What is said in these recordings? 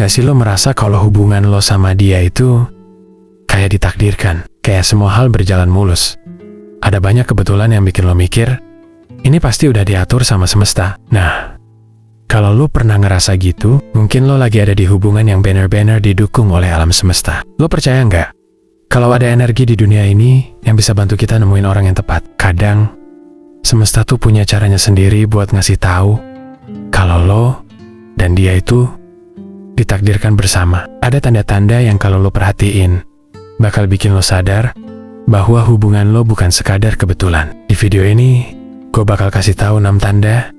nggak sih lo merasa kalau hubungan lo sama dia itu kayak ditakdirkan, kayak semua hal berjalan mulus? Ada banyak kebetulan yang bikin lo mikir, ini pasti udah diatur sama semesta. Nah, kalau lo pernah ngerasa gitu, mungkin lo lagi ada di hubungan yang benar-benar didukung oleh alam semesta. Lo percaya nggak? Kalau ada energi di dunia ini yang bisa bantu kita nemuin orang yang tepat. Kadang, semesta tuh punya caranya sendiri buat ngasih tahu kalau lo dan dia itu ditakdirkan bersama. Ada tanda-tanda yang kalau lo perhatiin, bakal bikin lo sadar bahwa hubungan lo bukan sekadar kebetulan. Di video ini, gue bakal kasih tahu 6 tanda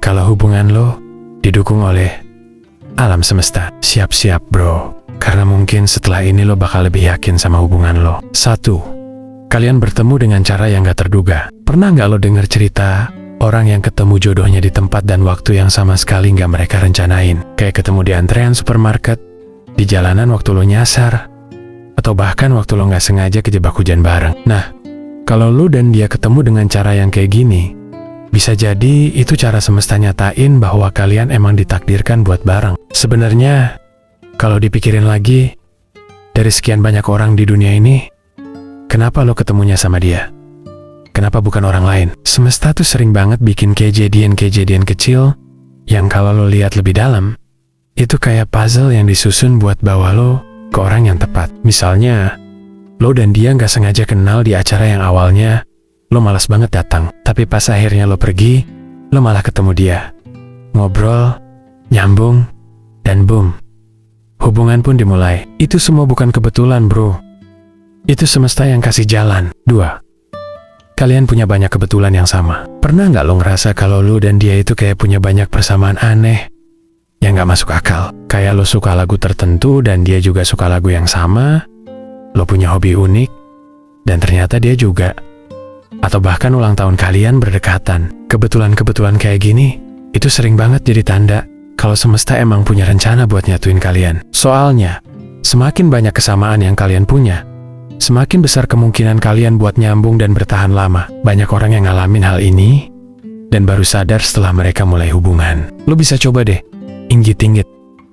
kalau hubungan lo didukung oleh alam semesta. Siap-siap bro, karena mungkin setelah ini lo bakal lebih yakin sama hubungan lo. 1. Kalian bertemu dengan cara yang gak terduga. Pernah gak lo denger cerita orang yang ketemu jodohnya di tempat dan waktu yang sama sekali gak mereka rencanain? Kayak ketemu di antrean supermarket, di jalanan waktu lo nyasar, atau bahkan waktu lo gak sengaja kejebak hujan bareng. Nah, kalau lo dan dia ketemu dengan cara yang kayak gini, bisa jadi itu cara semesta nyatain bahwa kalian emang ditakdirkan buat bareng. Sebenarnya, kalau dipikirin lagi, dari sekian banyak orang di dunia ini, kenapa lo ketemunya sama dia? Kenapa bukan orang lain? Semesta tuh sering banget bikin kejadian-kejadian kecil yang kalau lo lihat lebih dalam, itu kayak puzzle yang disusun buat bawa lo ke orang yang tepat. Misalnya, lo dan dia nggak sengaja kenal di acara yang awalnya lo malas banget datang, tapi pas akhirnya lo pergi, lo malah ketemu dia. Ngobrol, nyambung, dan boom, hubungan pun dimulai. Itu semua bukan kebetulan bro. Itu semesta yang kasih jalan. 2. Kalian punya banyak kebetulan yang sama. Pernah nggak lo ngerasa kalau lo dan dia itu kayak punya banyak persamaan aneh yang nggak masuk akal? Kayak lo suka lagu tertentu dan dia juga suka lagu yang sama, lo punya hobi unik, dan ternyata dia juga. Atau bahkan ulang tahun kalian berdekatan. Kebetulan-kebetulan kayak gini, itu sering banget jadi tanda kalau semesta emang punya rencana buat nyatuin kalian. Soalnya, semakin banyak kesamaan yang kalian punya, semakin besar kemungkinan kalian buat nyambung dan bertahan lama. Banyak orang yang ngalamin hal ini dan baru sadar setelah mereka mulai hubungan. Lo bisa coba deh, inggit-inggit.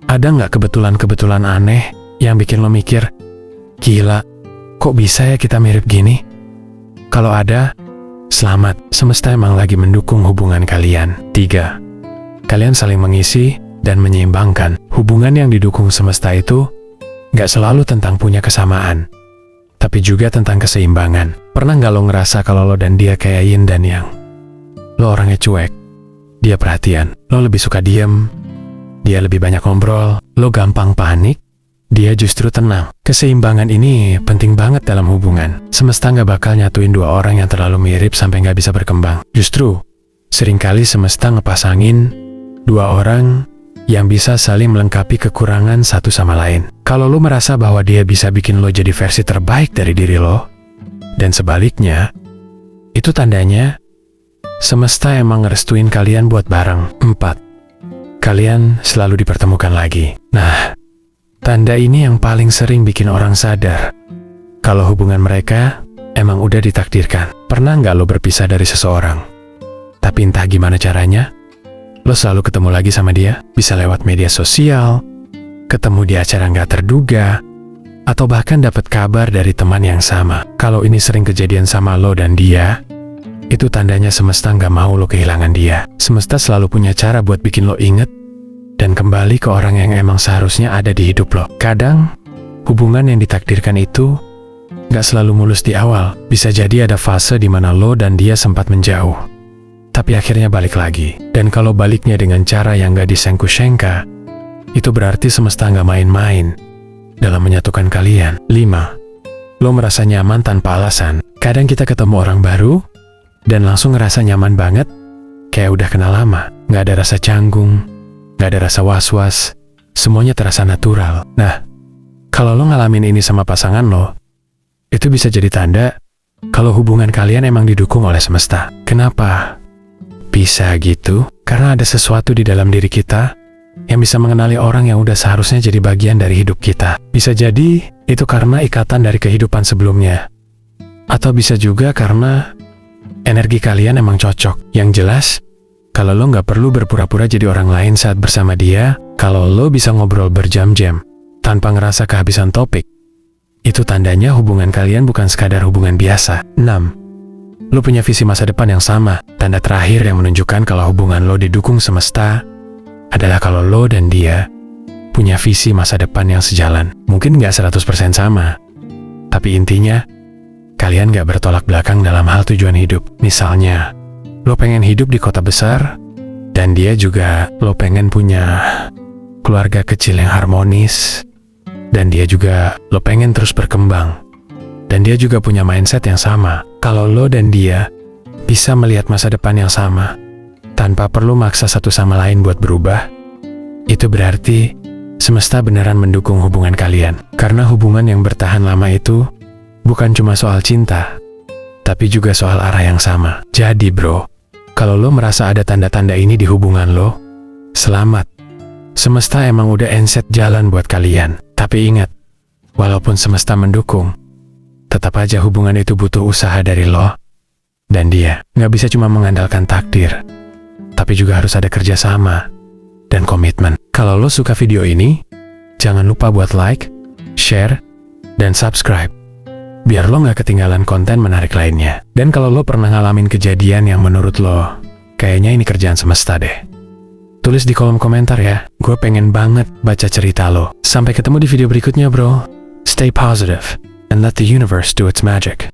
Ada nggak kebetulan-kebetulan aneh yang bikin lo mikir, gila, kok bisa ya kita mirip gini? Kalau ada, selamat, semesta emang lagi mendukung hubungan kalian. 3. Kalian saling mengisi dan menyeimbangkan. Hubungan yang didukung semesta itu nggak selalu tentang punya kesamaan, tapi juga tentang keseimbangan. Pernah nggak lo ngerasa kalau lo dan dia kayak yin dan yang? Lo orangnya cuek, dia perhatian. Lo lebih suka diem, dia lebih banyak ngobrol. Lo gampang panik, dia justru tenang. Keseimbangan ini penting banget dalam hubungan. Semesta nggak bakal nyatuin dua orang yang terlalu mirip sampai nggak bisa berkembang. Justru, seringkali semesta ngepasangin dua orang yang bisa saling melengkapi kekurangan satu sama lain. Kalau lo merasa bahwa dia bisa bikin lo jadi versi terbaik dari diri lo, dan sebaliknya, itu tandanya semesta emang ngerestuin kalian buat bareng. 4. Kalian selalu dipertemukan lagi. Nah, tanda ini yang paling sering bikin orang sadar kalau hubungan mereka emang udah ditakdirkan. Pernah nggak lo berpisah dari seseorang, tapi entah gimana caranya, lo selalu ketemu lagi sama dia? Bisa lewat media sosial, ketemu di acara nggak terduga, atau bahkan dapat kabar dari teman yang sama. Kalau ini sering kejadian sama lo dan dia, itu tandanya semesta nggak mau lo kehilangan dia. Semesta selalu punya cara buat bikin lo inget dan kembali ke orang yang emang seharusnya ada di hidup lo. Kadang, hubungan yang ditakdirkan itu nggak selalu mulus di awal. Bisa jadi ada fase di mana lo dan dia sempat menjauh, tapi akhirnya balik lagi. Dan kalau baliknya dengan cara yang nggak disengku-sengka, itu berarti semesta nggak main-main dalam menyatukan kalian. 5. Lo merasa nyaman tanpa alasan. Kadang kita ketemu orang baru dan langsung ngerasa nyaman banget, kayak udah kenal lama. Nggak ada rasa canggung, nggak ada rasa was-was, semuanya terasa natural. Nah, kalau lo ngalamin ini sama pasangan lo, itu bisa jadi tanda kalau hubungan kalian emang didukung oleh semesta. Kenapa bisa gitu? Karena ada sesuatu di dalam diri kita yang bisa mengenali orang yang udah seharusnya jadi bagian dari hidup kita. Bisa jadi itu karena ikatan dari kehidupan sebelumnya, atau bisa juga karena energi kalian emang cocok. Yang jelas, kalau lo nggak perlu berpura-pura jadi orang lain saat bersama dia, Kalau lo bisa ngobrol berjam-jam tanpa ngerasa kehabisan topik, itu tandanya hubungan kalian bukan sekadar hubungan biasa. 6. Lo punya visi masa depan yang sama. Tanda terakhir yang menunjukkan kalau hubungan lo didukung semesta adalah kalau lo dan dia punya visi masa depan yang sejalan. Mungkin nggak 100% sama, tapi intinya kalian nggak bertolak belakang dalam hal tujuan hidup. Misalnya, lo pengen hidup di kota besar, dan dia juga lo pengen punya keluarga kecil yang harmonis, dan dia juga lo pengen terus berkembang, dan dia juga punya mindset yang sama. Kalau lo dan dia bisa melihat masa depan yang sama tanpa perlu maksa satu sama lain buat berubah, itu berarti semesta beneran mendukung hubungan kalian. Karena hubungan yang bertahan lama itu bukan cuma soal cinta, tapi juga soal arah yang sama. Jadi bro, kalau lo merasa ada tanda-tanda ini di hubungan lo, selamat. Semesta emang udah enset jalan buat kalian. Tapi ingat, walaupun semesta mendukung, tetap aja hubungan itu butuh usaha dari lo dan dia. Nggak bisa cuma mengandalkan takdir, tapi juga harus ada kerjasama dan komitmen. Kalau lo suka video ini, jangan lupa buat like, share, dan subscribe, biar lo nggak ketinggalan konten menarik lainnya. Dan kalau lo pernah ngalamin kejadian yang menurut lo kayaknya ini kerjaan semesta deh, tulis di kolom komentar ya. Gue pengen banget baca cerita lo. Sampai ketemu di video berikutnya bro. Stay positive and let the universe do its magic.